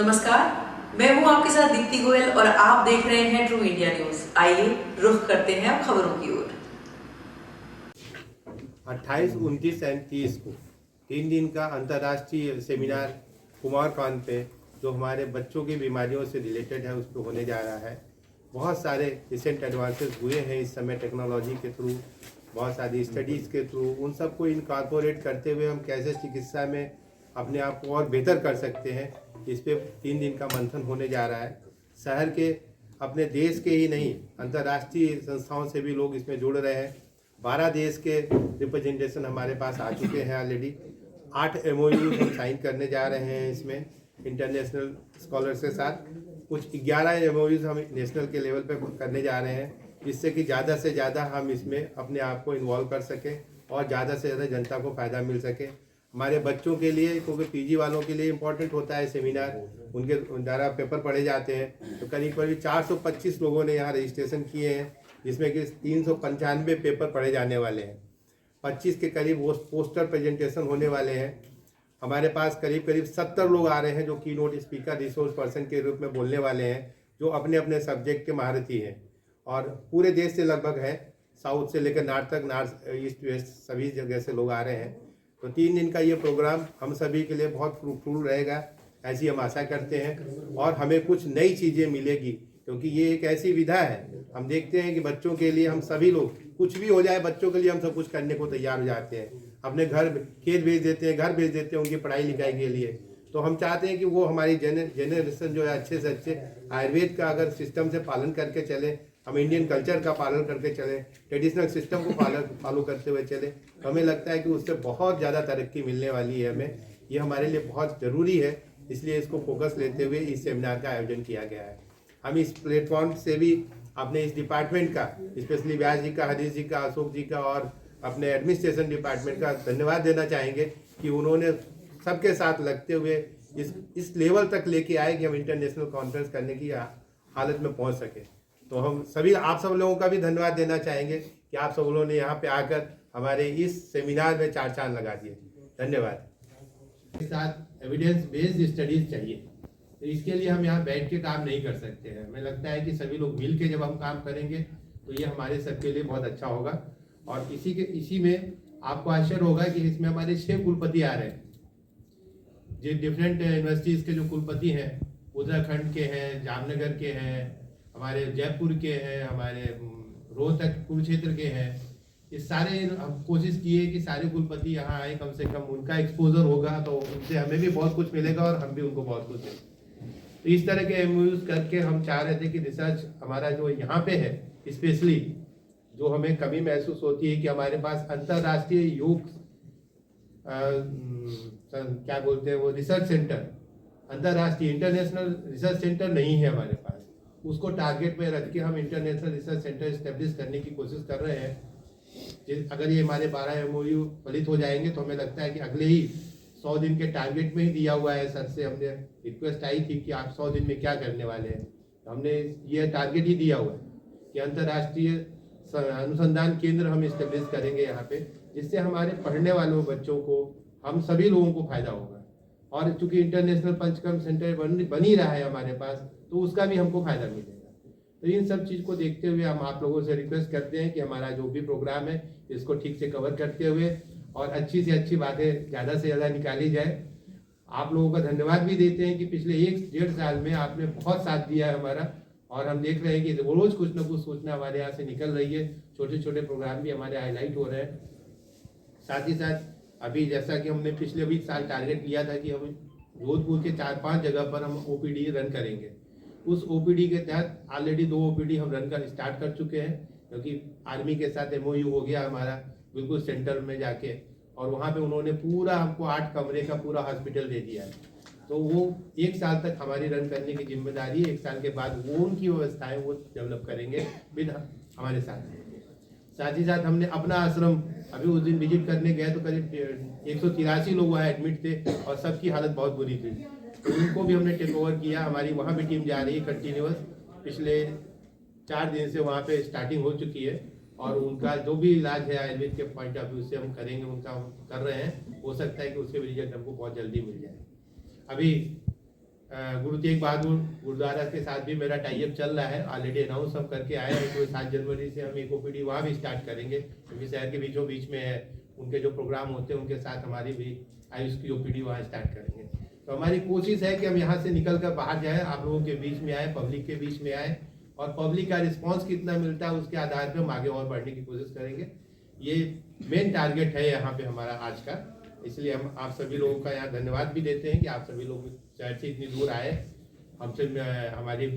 नमस्कार, मैं हूं आपके साथ दीप्ति गोयल और आप देख रहे हैं ट्रू इंडिया न्यूज। आइए रुख करते हैं अब खबरों की ओर। 28, 29 और 30 को 3 दिन का अंतर्राष्ट्रीय सेमिनार कुमारकांड पे जो हमारे बच्चों की बीमारियों से रिलेटेड है उस पर होने जा रहा है। बहुत सारे रिसेंट एडवांसेस हुए हैं इस समय टेक्नोलॉजी के थ्रू, बहुत सारी स्टडीज़ के थ्रू, उन सबको इनकॉर्पोरेट करते हुए हम कैसे चिकित्सा में अपने आप को और बेहतर कर सकते हैं, इस पे 3 दिन का मंथन होने जा रहा है। शहर के, अपने देश के ही नहीं, अंतर्राष्ट्रीय संस्थाओं से भी लोग इसमें जुड़ रहे हैं। 12 देश के रिप्रेजेंटेशन हमारे पास आ चुके हैं ऑलरेडी। 8 MOUs हम साइन करने जा रहे हैं इसमें इंटरनेशनल स्कॉलर्स के साथ। कुछ 11 MOUs हम नेशनल के लेवल पे करने जा रहे हैं, जिससे कि ज़्यादा से ज़्यादा हम इसमें अपने आप को इन्वॉल्व कर सकें और ज़्यादा से ज़्यादा जनता को फ़ायदा मिल सके। हमारे बच्चों के लिए, क्योंकि PG वालों के लिए इम्पोर्टेंट होता है सेमिनार, उनके द्वारा पेपर पढ़े जाते हैं। तो करीब 425 लोगों ने यहाँ रजिस्ट्रेशन किए हैं, जिसमें कि 395 पेपर पढ़े जाने वाले हैं। 25 के करीब वो पोस्टर प्रेजेंटेशन होने वाले हैं। हमारे पास करीब 70 लोग आ रहे हैं जो की नोट स्पीकर, रिसोर्स पर्सन के रूप में बोलने वाले हैं, जो अपने अपने सब्जेक्ट के महारथी हैं और पूरे देश से लगभग है, साउथ से लेकर नॉर्थ तक, नॉर्थ ईस्ट वेस्ट सभी जगह से लोग आ रहे हैं। तो 3 दिन का ये प्रोग्राम हम सभी के लिए बहुत फ्रूटफुल रहेगा, ऐसी हम आशा करते हैं। और हमें कुछ नई चीज़ें मिलेगी, क्योंकि ये एक ऐसी विधा है, हम देखते हैं कि बच्चों के लिए हम सभी लोग, कुछ भी हो जाए बच्चों के लिए हम सब कुछ करने को तैयार हो जाते हैं। अपने घर, खेत भेज देते हैं, घर भेज देते हैं उनकी पढ़ाई लिखाई के लिए। तो हम चाहते हैं कि वो हमारी जनरेशन जो है अच्छे से अच्छे आयुर्वेद का अगर सिस्टम से पालन करके चले, हम इंडियन कल्चर का पालन करके चले, ट्रेडिशनल सिस्टम को फॉलो करते हुए चले, तो हमें लगता है कि उससे बहुत ज़्यादा तरक्की मिलने वाली है हमें। ये हमारे लिए बहुत ज़रूरी है, इसलिए इसको फोकस लेते हुए इस सेमिनार का आयोजन किया गया है। हम इस प्लेटफॉर्म से भी अपने इस डिपार्टमेंट का, स्पेशली व्यास जी का, हरीश जी का, अशोक जी का और अपने एडमिनिस्ट्रेशन डिपार्टमेंट का धन्यवाद देना चाहेंगे कि उन्होंने सबके साथ लगते हुए इस लेवल तक लेके आए कि हम इंटरनेशनल कॉन्फ्रेंस करने की हालत में पहुंच सके। तो हम सभी, आप सब लोगों का भी धन्यवाद देना चाहेंगे कि आप सब लोगों ने यहाँ पे आकर हमारे इस सेमिनार में 4 चांद लगा दिए। धन्यवाद। के साथ एविडेंस बेस्ड स्टडीज चाहिए, तो इसके लिए हम यहाँ बैठ के काम नहीं कर सकते हैं। हमें लगता है कि सभी लोग मिल के जब हम काम करेंगे तो ये हमारे सबके लिए बहुत अच्छा होगा। और इसी में आपको आश्चर्य होगा कि इसमें हमारे 6 कुलपति आ रहे हैं, जो डिफरेंट यूनिवर्सिटीज़ के जो कुलपति हैं, उत्तराखंड के हैं, जामनगर के हैं, हमारे जयपुर के हैं, हमारे रोहतक कुरुक्षेत्र के हैं। ये सारे हम कोशिश किए कि सारे कुलपति यहाँ आए, कम से कम उनका एक्सपोजर होगा तो उनसे हमें भी बहुत कुछ मिलेगा और हम भी उनको बहुत कुछ देंगे। तो इस तरह के MOUs करके हम चाह रहे थे कि रिसर्च हमारा जो यहाँ पे है, स्पेशली जो हमें कमी महसूस होती है कि हमारे पास अंतर्राष्ट्रीय योग क्या बोलते हैं वो रिसर्च सेंटर, अंतर्राष्ट्रीय इंटरनेशनल रिसर्च सेंटर नहीं है हमारे पास। उसको टारगेट में रख के हम इंटरनेशनल रिसर्च सेंटर इस्टेब्लिश करने की कोशिश कर रहे हैं। अगर ये हमारे 12 MOU फलित हो जाएंगे तो हमें लगता है कि अगले ही 100 दिन के टारगेट में ही दिया हुआ है, सर से हमने रिक्वेस्ट आई थी कि आप 100 दिन में क्या करने वाले हैं, तो हमने ये टारगेट ही दिया हुआ है कि अंतर्राष्ट्रीय अनुसंधान केंद्र हम इस्टेब्लिश करेंगे यहाँ पे, जिससे हमारे पढ़ने वालों बच्चों को, हम सभी लोगों को फायदा होगा। और चूंकि इंटरनेशनल पंचकर्म सेंटर बन ही रहा है हमारे पास, तो उसका भी हमको फायदा मिलेगा। तो इन सब चीज़ को देखते हुए हम आप लोगों से रिक्वेस्ट करते हैं कि हमारा जो भी प्रोग्राम है इसको ठीक से कवर करते हुए और अच्छी से अच्छी बातें ज़्यादा से ज़्यादा निकाली जाए। आप लोगों का धन्यवाद भी देते हैं कि पिछले 1-1.5 साल में आपने बहुत साथ दिया है हमारा, और हम देख रहे हैं कि रोज़ कुछ ना कुछ सूचना हमारे यहाँ से निकल रही है, छोटे छोटे प्रोग्राम भी हमारे हाईलाइट हो रहे हैं। साथ ही साथ अभी जैसा कि हमने पिछले 20 साल टारगेट लिया था कि हम जोधपुर के 4-5 जगह पर हम OPD रन करेंगे। उस OPD के तहत ऑलरेडी 2 OPD हम रन कर स्टार्ट कर चुके हैं, क्योंकि आर्मी के साथ MOU हो गया हमारा बिल्कुल सेंटर में जाके, और वहाँ पे उन्होंने पूरा हमको 8 कमरे का पूरा हॉस्पिटल दे दिया है। तो वो 1 साल तक हमारी रन करने की जिम्मेदारी है। 1 साल के बाद वो उनकी व्यवस्थाएं वो डेवलप करेंगे बिना हमारे साथ ही साथ हमने अपना आश्रम, अभी उस दिन विजिट करने गए तो करीब 183 लोग वहाँ एडमिट थे और सबकी हालत बहुत बुरी थी, तो उनको भी हमने टेक ओवर किया। हमारी वहाँ भी टीम जा रही है कंटिन्यूअस, पिछले 4 दिन से वहाँ पे स्टार्टिंग हो चुकी है, और उनका जो भी इलाज है आयुर्वेद के पॉइंट ऑफ व्यू से हम करेंगे, उनका हम कर रहे हैं। हो सकता है कि उसके भी रिजल्ट हमको बहुत जल्दी मिल जाए। अभी गुरु तेग बहादुर गुरुद्वारा के साथ भी मेरा टाई अप चल रहा है, ऑलरेडी अनाउंस हम करके आए हैं। तो 7 जनवरी से हम एक ओपीडी वहाँ भी स्टार्ट करेंगे, क्योंकि शहर के बीचों बीच में है। उनके जो प्रोग्राम होते हैं उनके साथ हमारी भी आयुष की ओपीडी वहाँ स्टार्ट करेंगे। तो हमारी कोशिश है कि हम यहाँ से निकल कर बाहर जाएँ, आप लोगों के बीच में आए, पब्लिक के बीच में आए, और पब्लिक का रिस्पॉन्स कितना मिलता है उसके आधार पर हम आगे और बढ़ने की कोशिश करेंगे। ये मेन टारगेट है यहाँ पे हमारा आज का। इसलिए हम आप सभी लोगों का यहाँ धन्यवाद भी देते हैं कि आप सभी लोग शहर से इतनी दूर आए, हमसे हमारी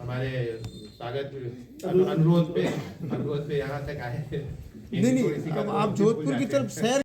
हमारे स्वागत अनुरोध पे यहाँ तक आए। नहीं, आप जोधपुर की तरफ शहर